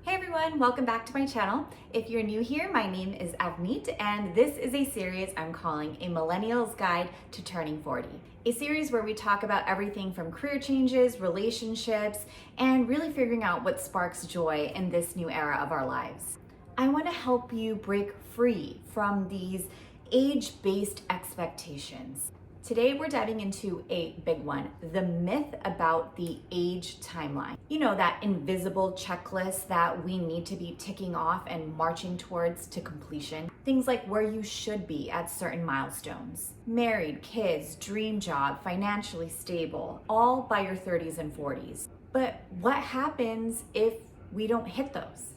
Hey everyone, welcome back to my channel. If you're new here, my name is Avneet and this is a series I'm calling A Millennial's Guide to Turning 40. A series where we talk about everything from career changes, relationships, and really figuring out what sparks joy in this new era of our lives. I want to help you break free from these age-based expectations. Today we're diving into a big one, the myth about the age timeline. You know, that invisible checklist that we need to be ticking off and marching towards to completion. Things like where you should be at certain milestones. Married, kids, dream job, financially stable, all by your 30s and 40s. But what happens if we don't hit those?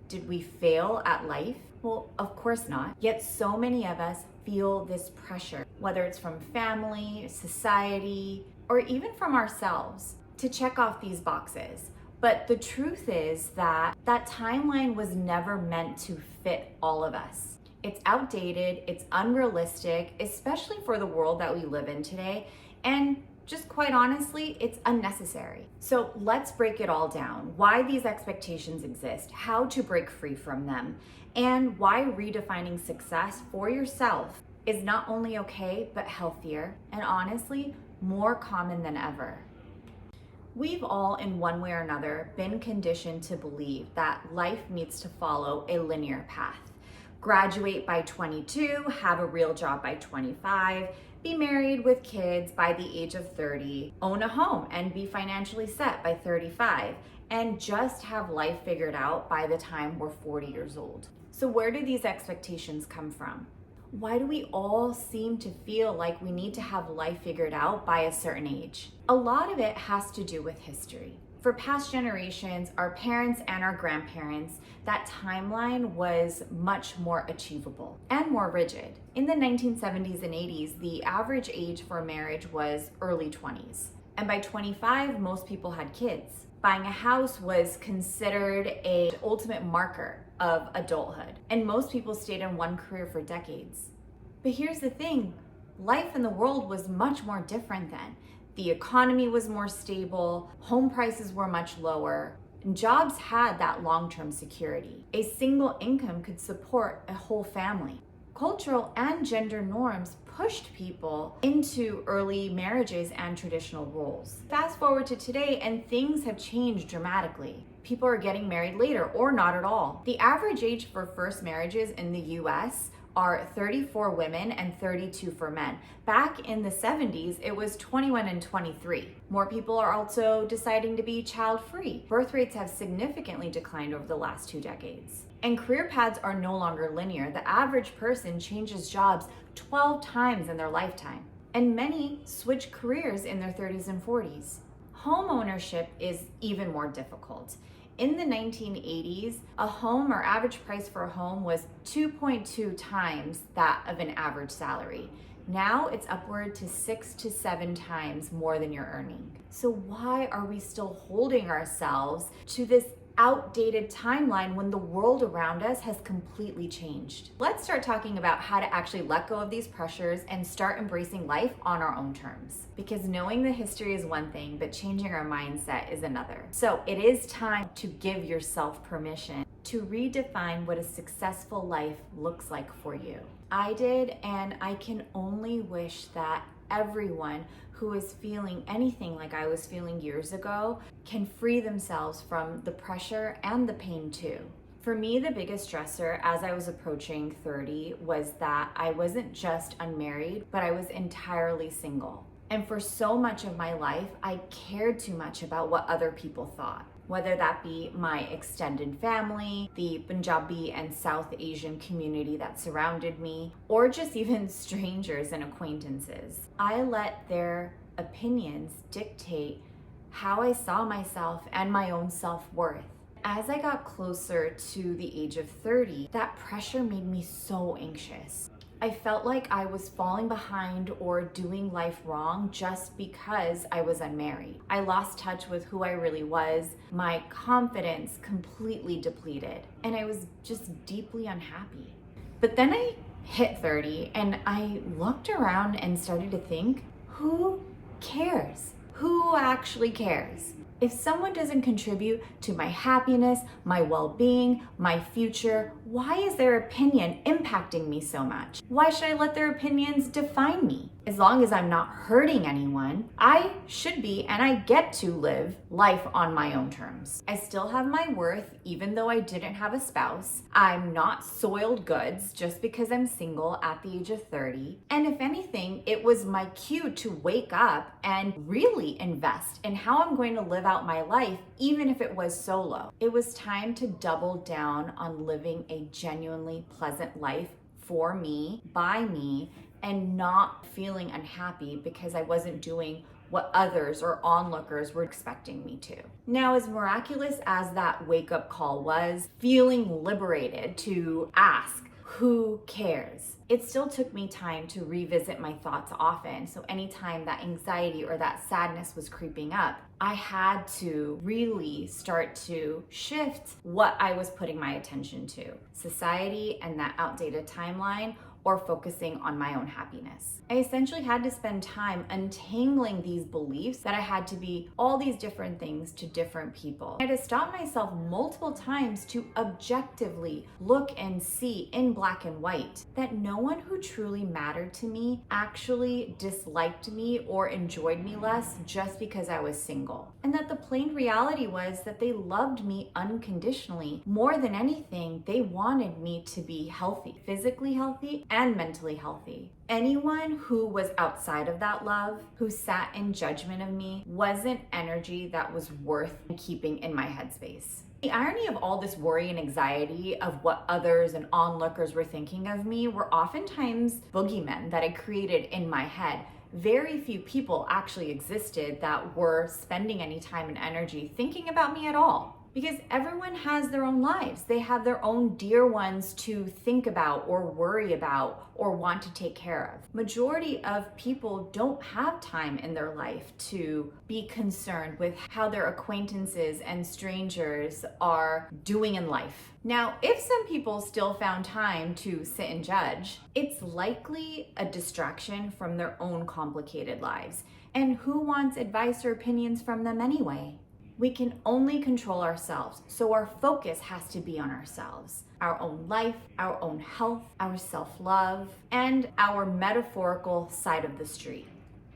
Did we fail at life? Well, of course not. Yet so many of us feel this pressure, whether it's from family, society, or even from ourselves, to check off these boxes. But the truth is that that timeline was never meant to fit all of us. It's outdated, it's unrealistic, especially for the world that we live in today, and just quite honestly, it's unnecessary. So let's break it all down. Why these expectations exist, how to break free from them, and why redefining success for yourself is not only okay, but healthier, and honestly, more common than ever. We've all, in one way or another, been conditioned to believe that life needs to follow a linear path. Graduate by 22, have a real job by 25, be married with kids by the age of 30, own a home and be financially set by 35, and just have life figured out by the time we're 40 years old. So where do these expectations come from? Why do we all seem to feel like we need to have life figured out by a certain age? A lot of it has to do with history. For past generations, our parents and our grandparents, that timeline was much more achievable and more rigid. In the 1970s and 80s, the average age for marriage was early 20s. And by 25, most people had kids. Buying a house was considered an ultimate marker of adulthood. And most people stayed in one career for decades. But here's the thing, life in the world was much more different then. The economy was more stable, home prices were much lower, and jobs had that long-term security. A single income could support a whole family. Cultural and gender norms pushed people into early marriages and traditional roles. Fast forward to today and things have changed dramatically. People are getting married later or not at all. The average age for first marriages in the US are 34 women and 32 for men. Back in the 70s, it was 21 and 23. More people are also deciding to be child-free. Birth rates have significantly declined over the last 2 decades. And career paths are no longer linear. The average person changes jobs 12 times in their lifetime. And many switch careers in their 30s and 40s. Home ownership is even more difficult. In the 1980s, a home or average price for a home was 2.2 times that of an average salary. Now it's upward to 6 to 7 times more than you're earning. So why are we still holding ourselves to this outdated timeline when the world around us has completely changed? Let's start talking about how to actually let go of these pressures and start embracing life on our own terms. Because knowing the history is one thing, but changing our mindset is another. So it is time to give yourself permission to redefine what a successful life looks like for you. I did, and I can only wish that everyone who is feeling anything like I was feeling years ago can free themselves from the pressure and the pain too. For me, the biggest stressor as I was approaching 30 was that I wasn't just unmarried, but I was entirely single. And for so much of my life, I cared too much about what other people thought. Whether that be my extended family, the Punjabi and South Asian community that surrounded me, or just even strangers and acquaintances. I let their opinions dictate how I saw myself and my own self-worth. As I got closer to the age of 30, that pressure made me so anxious. I felt like I was falling behind or doing life wrong just because I was unmarried. I lost touch with who I really was, my confidence completely depleted, and I was just deeply unhappy. But then I hit 30 and I looked around and started to think, who cares? Who actually cares? If someone doesn't contribute to my happiness, my well-being, my future, why is their opinion impacting me so much? Why should I let their opinions define me? As long as I'm not hurting anyone, I should be and I get to live life on my own terms. I still have my worth even though I didn't have a spouse. I'm not soiled goods just because I'm single at the age of 30. And if anything, it was my cue to wake up and really invest in how I'm going to live out my life, even if it was solo. It was time to double down on living a genuinely pleasant life for me, by me, and not feeling unhappy because I wasn't doing what others or onlookers were expecting me to. Now, as miraculous as that wake-up call was, feeling liberated to ask, who cares? It still took me time to revisit my thoughts often. So anytime that anxiety or that sadness was creeping up, I had to really start to shift what I was putting my attention to. Society and that outdated timeline, or focusing on my own happiness. I essentially had to spend time untangling these beliefs that I had to be all these different things to different people. I had to stop myself multiple times to objectively look and see in black and white that no one who truly mattered to me actually disliked me or enjoyed me less just because I was single. And that the plain reality was that they loved me unconditionally. More than anything, they wanted me to be healthy, physically healthy, and mentally healthy. Anyone who was outside of that love, who sat in judgment of me, wasn't energy that was worth keeping in my headspace. The irony of all this worry and anxiety of what others and onlookers were thinking of me were oftentimes boogeymen that I created in my head. Very few people actually existed that were spending any time and energy thinking about me at all. Because everyone has their own lives. They have their own dear ones to think about or worry about or want to take care of. Majority of people don't have time in their life to be concerned with how their acquaintances and strangers are doing in life. Now, if some people still found time to sit and judge, it's likely a distraction from their own complicated lives. And who wants advice or opinions from them anyway? We can only control ourselves, so our focus has to be on ourselves, our own life, our own health, our self-love, and our metaphorical side of the street.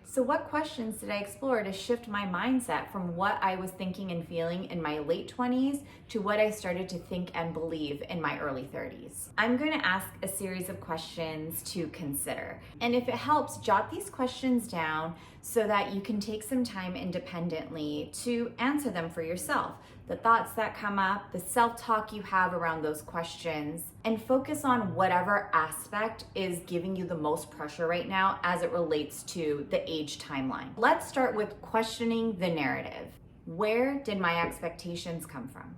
So what questions did I explore to shift my mindset from what I was thinking and feeling in my late 20s to what I started to think and believe in my early 30s? I'm going to ask a series of questions to consider. And if it helps, jot these questions down so that you can take some time independently to answer them for yourself. The thoughts that come up, the self-talk you have around those questions, and focus on whatever aspect is giving you the most pressure right now as it relates to the age timeline. Let's start with questioning the narrative. Where did my expectations come from?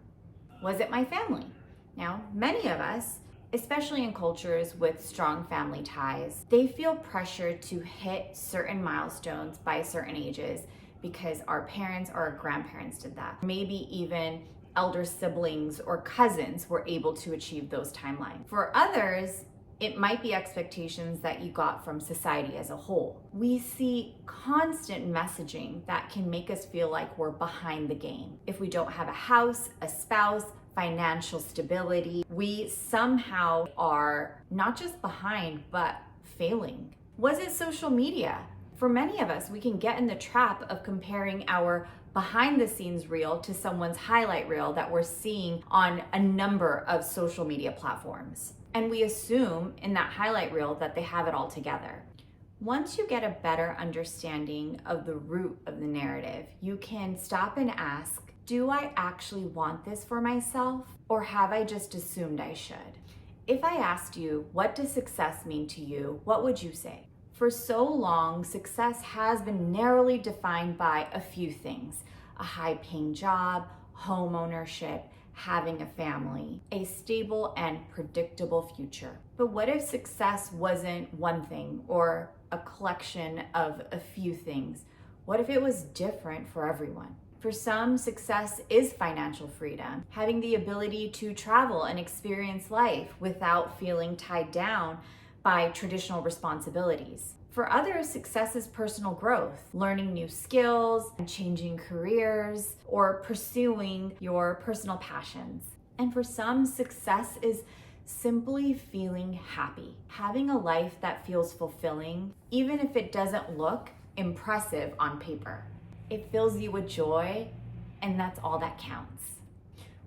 Was it my family? Now, many of us, especially in cultures with strong family ties, they feel pressure to hit certain milestones by certain ages because our parents or our grandparents did that. Maybe even elder siblings or cousins were able to achieve those timelines. For others, it might be expectations that you got from society as a whole. We see constant messaging that can make us feel like we're behind the game. If we don't have a house, a spouse, financial stability, we somehow are not just behind, but failing. Was it social media? For many of us, we can get in the trap of comparing our behind the scenes reel to someone's highlight reel that we're seeing on a number of social media platforms. And we assume in that highlight reel that they have it all together. Once you get a better understanding of the root of the narrative, you can stop and ask, do I actually want this for myself, or have I just assumed I should? If I asked you, what does success mean to you, what would you say? For so long, success has been narrowly defined by a few things: a high-paying job, home ownership, having a family, a stable and predictable future. But what if success wasn't one thing or a collection of a few things? What if it was different for everyone? For some, success is financial freedom, having the ability to travel and experience life without feeling tied down by traditional responsibilities. For others, success is personal growth, learning new skills, changing careers, or pursuing your personal passions. And for some, success is simply feeling happy, having a life that feels fulfilling, even if it doesn't look impressive on paper. It fills you with joy, and that's all that counts.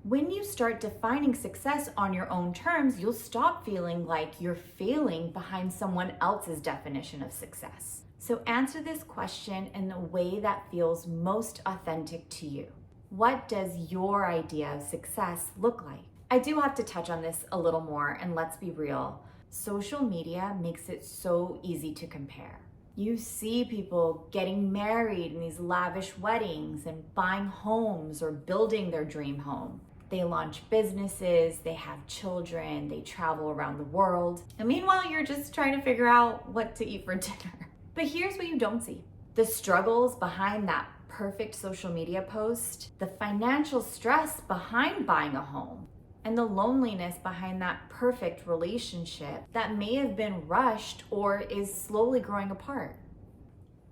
When you start defining success on your own terms, you'll stop feeling like you're failing behind someone else's definition of success. So answer this question in the way that feels most authentic to you. What does your idea of success look like? I do have to touch on this a little more, and let's be real. Social media makes it so easy to compare. You see people getting married in these lavish weddings and buying homes or building their dream home. They launch businesses, they have children, they travel around the world. And meanwhile, you're just trying to figure out what to eat for dinner. But here's what you don't see: the struggles behind that perfect social media post, the financial stress behind buying a home, and the loneliness behind that perfect relationship that may have been rushed or is slowly growing apart.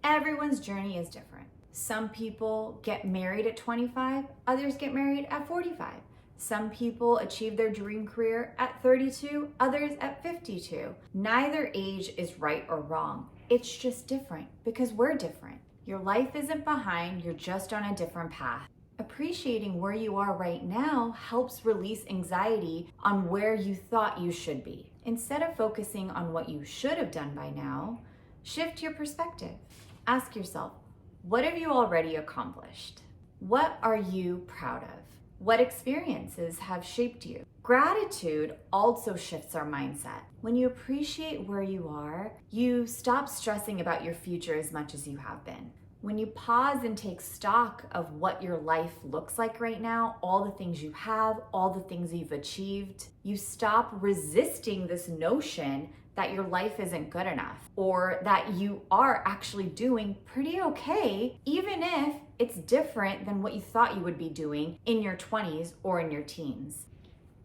Everyone's journey is different. Some people get married at 25, others get married at 45. Some people achieve their dream career at 32, others at 52. Neither age is right or wrong. It's just different because we're different. Your life isn't behind, you're just on a different path. Appreciating where you are right now helps release anxiety on where you thought you should be. Instead of focusing on what you should have done by now, shift your perspective. Ask yourself, what have you already accomplished? What are you proud of? What experiences have shaped you? Gratitude also shifts our mindset. When you appreciate where you are, you stop stressing about your future as much as you have been. When you pause and take stock of what your life looks like right now, all the things you have, all the things you've achieved, you stop resisting this notion that your life isn't good enough or that you are actually doing pretty okay, even if it's different than what you thought you would be doing in your 20s or in your teens.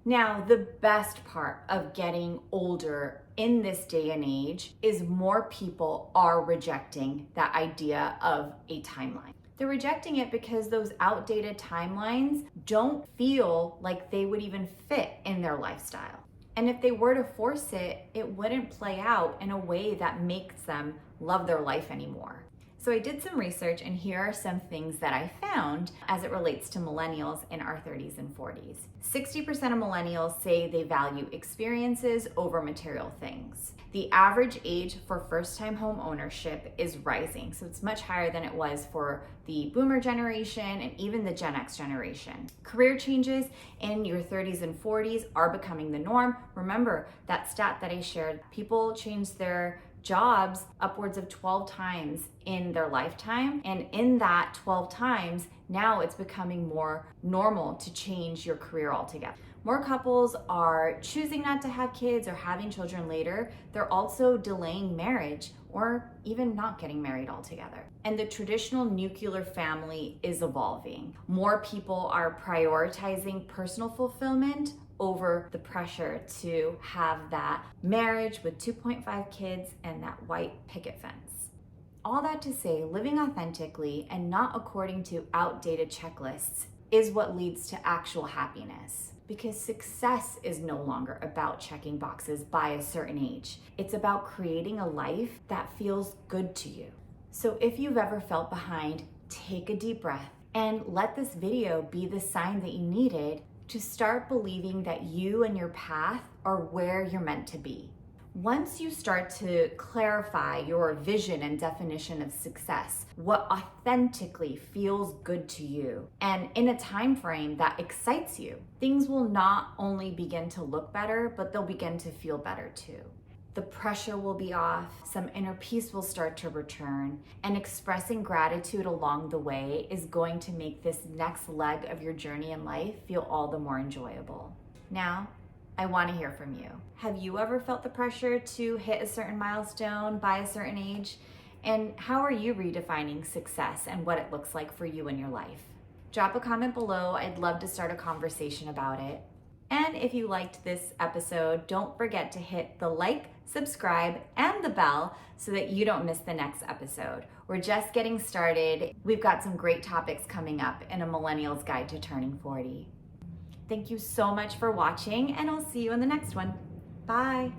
Now, the best part of getting older in this day and age is more people are rejecting that idea of a timeline. They're rejecting it because those outdated timelines don't feel like they would even fit in their lifestyle. And if they were to force it, it wouldn't play out in a way that makes them love their life anymore. So I did some research, and here are some things that I found as it relates to millennials in our 30s and 40s. 60% of millennials say they value experiences over material things. The average age for first-time home ownership is rising, so it's much higher than it was for the boomer generation and even the Gen X generation. Career changes in your 30s and 40s are becoming the norm. Remember that stat that I shared, people change their jobs upwards of 12 times in their lifetime. And in that 12 times, now it's becoming more normal to change your career altogether. More couples are choosing not to have kids or having children later. They're also delaying marriage or even not getting married altogether. And the traditional nuclear family is evolving. More people are prioritizing personal fulfillment over the pressure to have that marriage with 2.5 kids and that white picket fence. All that to say, living authentically and not according to outdated checklists is what leads to actual happiness. Because success is no longer about checking boxes by a certain age. It's about creating a life that feels good to you. So if you've ever felt behind, take a deep breath and let this video be the sign that you needed to start believing that you and your path are where you're meant to be. Once you start to clarify your vision and definition of success, what authentically feels good to you, and in a time frame that excites you, things will not only begin to look better, but they'll begin to feel better too. The pressure will be off, some inner peace will start to return, and expressing gratitude along the way is going to make this next leg of your journey in life feel all the more enjoyable. Now, I want to hear from you. Have you ever felt the pressure to hit a certain milestone by a certain age? And how are you redefining success and what it looks like for you in your life? Drop a comment below. I'd love to start a conversation about it. And if you liked this episode, don't forget to hit the like, subscribe, and the bell so that you don't miss the next episode. We're just getting started. We've got some great topics coming up in A Millennial's Guide to Turning 40. Thank you so much for watching, and I'll see you in the next one. Bye.